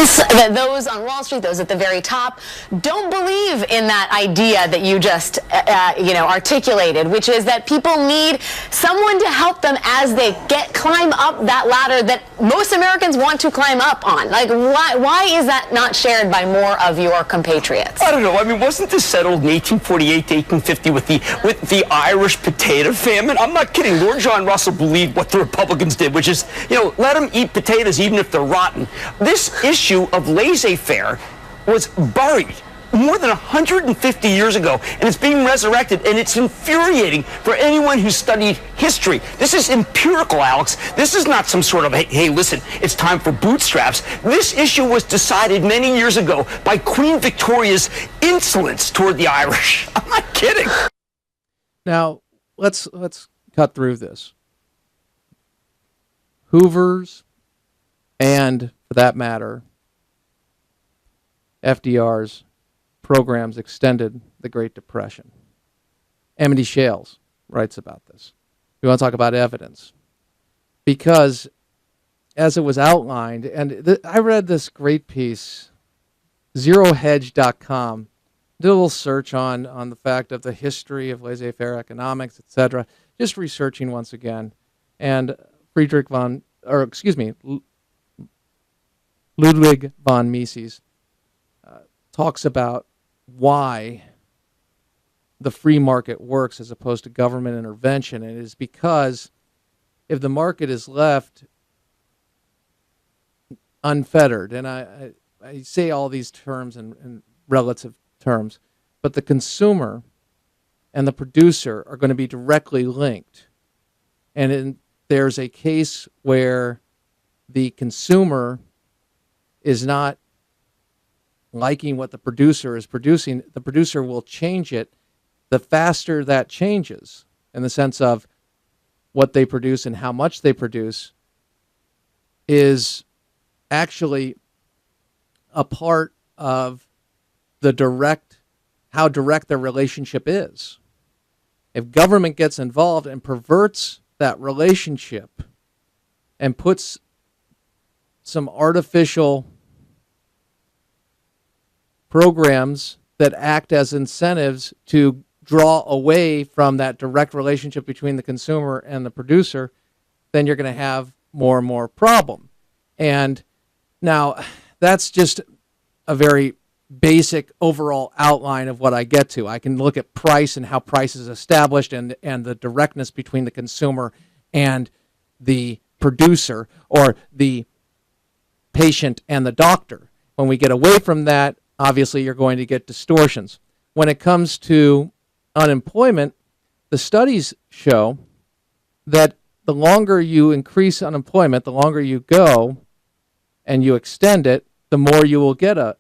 sense that those on Wall Street, those at the very top, don't believe in that idea that you just articulated, which is that people need someone to help them as they climb up that ladder that most Americans want to climb up on. Like, why is that not shared by more of your compatriots? I don't know. I mean, wasn't this settled in 1848 to 1850 with the Irish potato famine? I'm not kidding. Lord John Russell believed what the Republicans did, which is, let them eat potatoes even if they're rotten. This issue of laissez-faire was buried more than 150 years ago, and it's being resurrected, and it's infuriating for anyone who studied history. This is empirical, Alex. This is not some sort of, hey, listen, it's time for bootstraps. This issue was decided many years ago by Queen Victoria's insolence toward the Irish. I'm not kidding. Now, let's cut through this. Hoover's, and for that matter, FDR's programs extended the Great Depression. Amity Shales writes about this. We want to talk about evidence. Because as it was outlined, and I read this great piece, zerohedge.com, did a little search on the fact of the history of laissez-faire economics, etc., just researching once again. And Ludwig von Mises talks about why the free market works as opposed to government intervention. And it is because if the market is left unfettered, and I say all these terms in relative terms, but the consumer and the producer are going to be directly linked. And there's a case where the consumer is not liking what the producer is producing, the producer will change it the faster that changes, in the sense of what they produce and how much they produce is actually a part of how direct their relationship is. If government gets involved and perverts that relationship and puts some artificial programs that act as incentives to draw away from that direct relationship between the consumer and the producer, then you're going to have more and more problem. And now that's just a very basic overall outline of what I get to. I can look at price and how price is established and the directness between the consumer and the producer, or the patient and the doctor. When we get away from that, obviously you're going to get distortions. When it comes to unemployment, the studies show that the longer you increase unemployment, the longer you go and you extend it, the more you will get of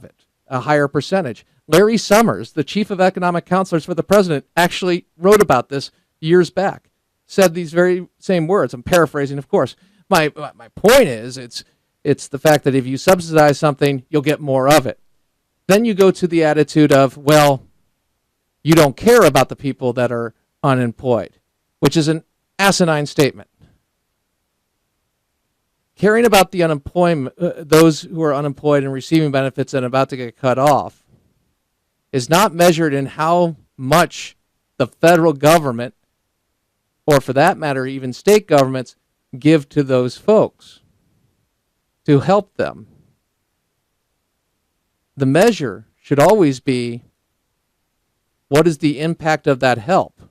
it, a higher percentage. Larry Summers, the chief of economic counselors for the president, actually wrote about this years back, said these very same words. I'm paraphrasing, of course. My point is, it's the fact that if you subsidize something, you'll get more of it. Then you go to the attitude of, well, you don't care about the people that are unemployed, which is an asinine statement. Caring about the unemployment, those who are unemployed and receiving benefits and about to get cut off, is not measured in how much the federal government, or for that matter, even state governments, give to those folks to help them. The measure should always be, what is the impact of that help?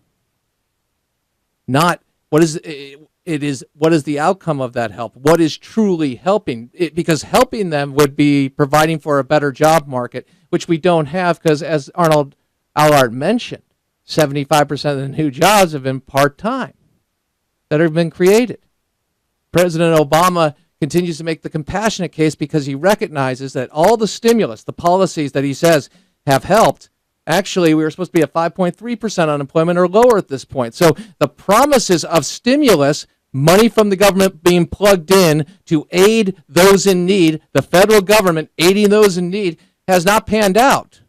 Not what is the outcome of that help? What is truly helping? Because helping them would be providing for a better job market, which we don't have, because as Arnold Allard mentioned, 75% of the new jobs have been part-time that have been created. President Obama continues to make the compassionate case because he recognizes that all the stimulus, the policies that he says have helped, actually we were supposed to be at 5.3% unemployment or lower at this point. So the promises of stimulus, money from the government being plugged in to aid those in need, the federal government aiding those in need, has not panned out.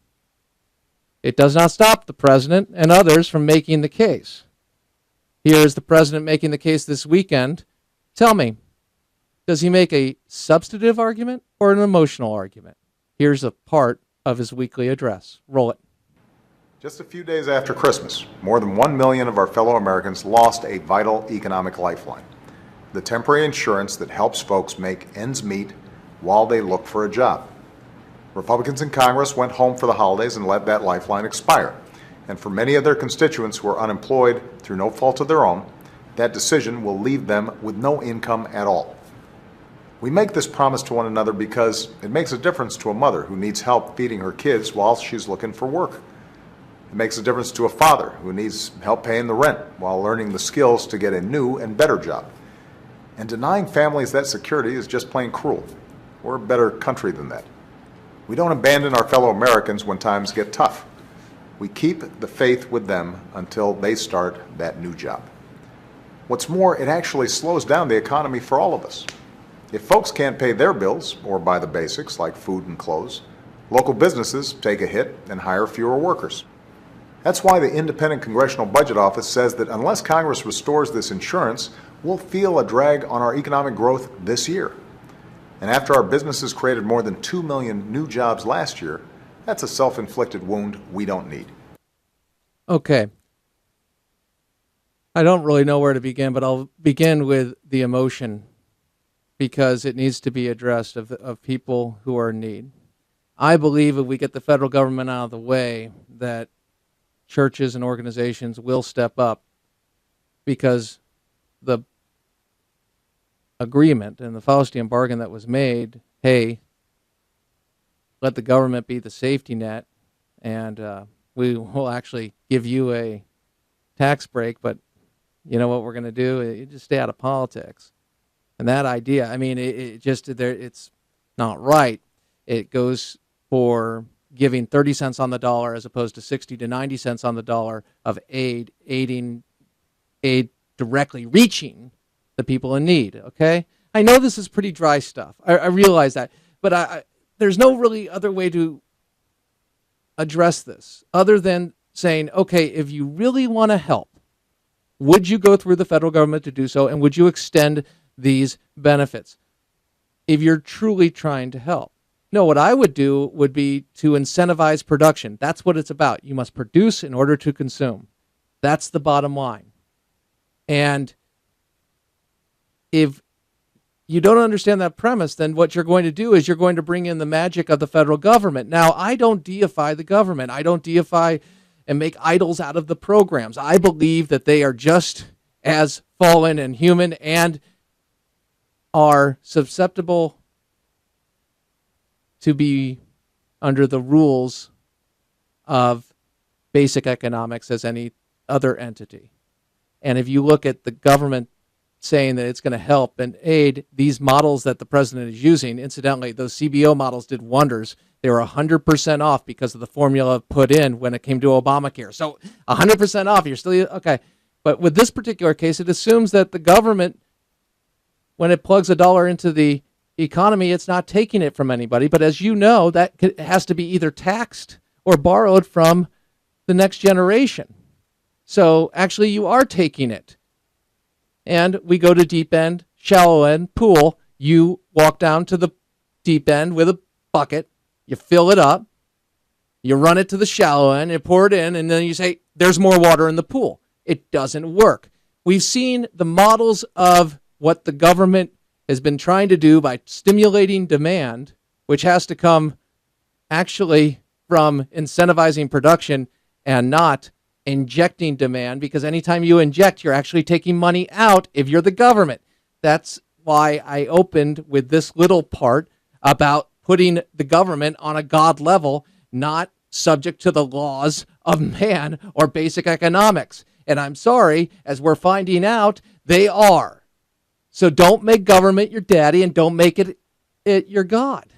It does not stop the president and others from making the case. Here is the president making the case this weekend. Tell me, Does he make a substantive argument or an emotional argument? Here's a part of his weekly address. Roll it. Just a few days after Christmas, more than 1 million of our fellow Americans lost a vital economic lifeline, the temporary insurance that helps folks make ends meet while they look for a job. Republicans in Congress went home for the holidays and let that lifeline expire. And for many of their constituents who are unemployed through no fault of their own, that decision will leave them with no income at all. We make this promise to one another because it makes a difference to a mother who needs help feeding her kids while she's looking for work. It makes a difference to a father who needs help paying the rent while learning the skills to get a new and better job. And denying families that security is just plain cruel. We're a better country than that. We don't abandon our fellow Americans when times get tough. We keep the faith with them until they start that new job. What's more, it actually slows down the economy for all of us. If folks can't pay their bills or buy the basics like food and clothes, local businesses take a hit and hire fewer workers. That's why the Independent Congressional Budget Office says that unless Congress restores this insurance, we'll feel a drag on our economic growth this year. And after our businesses created more than 2 million new jobs last year, that's a self-inflicted wound we don't need. Okay. I don't really know where to begin, but I'll begin with the emotion because it needs to be addressed of people who are in need. I believe if we get the federal government out of the way, that churches and organizations will step up because the agreement and the Faustian bargain that was made, hey, let the government be the safety net, and we will actually give you a tax break, but you know what we're going to do? You just stay out of politics. And that idea, I mean, it's not right. It goes for giving 30 cents on the dollar as opposed to 60 to 90 cents on the dollar of aid directly reaching the people in need, okay? I know this is pretty dry stuff. I realize that. But there's no really other way to address this other than saying, okay, if you really want to help, would you go through the federal government to do so, and would you extend these benefits if you're truly trying to help? No, what I would do would be to incentivize production. That's what it's about. You must produce in order to consume. That's the bottom line. And if you don't understand that premise, then what you're going to do is you're going to bring in the magic of the federal government. Now, I don't deify the government. I don't deify and make idols out of the programs. I believe that they are just as fallen and human and are susceptible to be under the rules of basic economics as any other entity. And if you look at the government saying that it's going to help and aid, these models that the president is using, incidentally, those CBO models did wonders. They were 100% off because of the formula put in when it came to Obamacare. So 100% off, you're still, okay. But with this particular case, it assumes that the government, when it plugs $1 into the economy, it's not taking it from anybody. But as you know, that has to be either taxed or borrowed from the next generation. So actually, you are taking it. And we go to deep end, shallow end, pool. You walk down to the deep end with a bucket. You fill it up. You run it to the shallow end, you pour it in, and then you say, there's more water in the pool. It doesn't work. We've seen the models of what the government has been trying to do by stimulating demand, which has to come actually from incentivizing production and not injecting demand, because anytime you inject, you're actually taking money out if you're the government. That's why I opened with this little part about putting the government on a God level, not subject to the laws of man or basic economics. And I'm sorry, as we're finding out, they are. So don't make government your daddy and don't make it your God.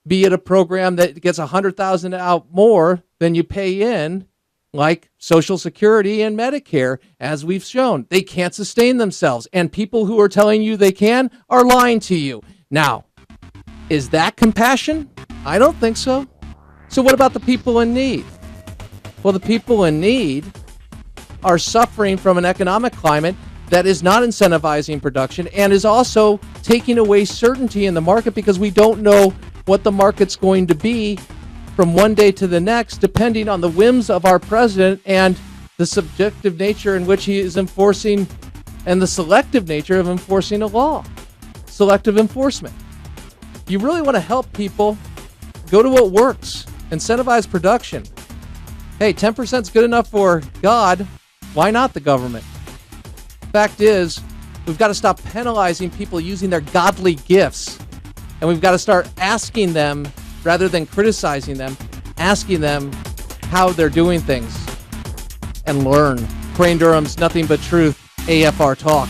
Be it a program that gets $100,000 out more than you pay in, like Social Security and Medicare, as we've shown. They can't sustain themselves. And people who are telling you they can are lying to you. Now, is that compassion? I don't think so. So what about the people in need? Well, the people in need are suffering from an economic climate that is not incentivizing production and is also taking away certainty in the market because we don't know what the market's going to be from one day to the next, depending on the whims of our president and the subjective nature in which he is enforcing and the selective nature of enforcing a law. Selective enforcement. If you really want to help people, go to what works. Incentivize production. Hey, 10% is good enough for God. Why not the government? Fact is, we've got to stop penalizing people using their godly gifts. And we've got to start asking them, rather than criticizing them, asking them how they're doing things and learn. Crane Durham's Nothing But Truth, AFR Talk.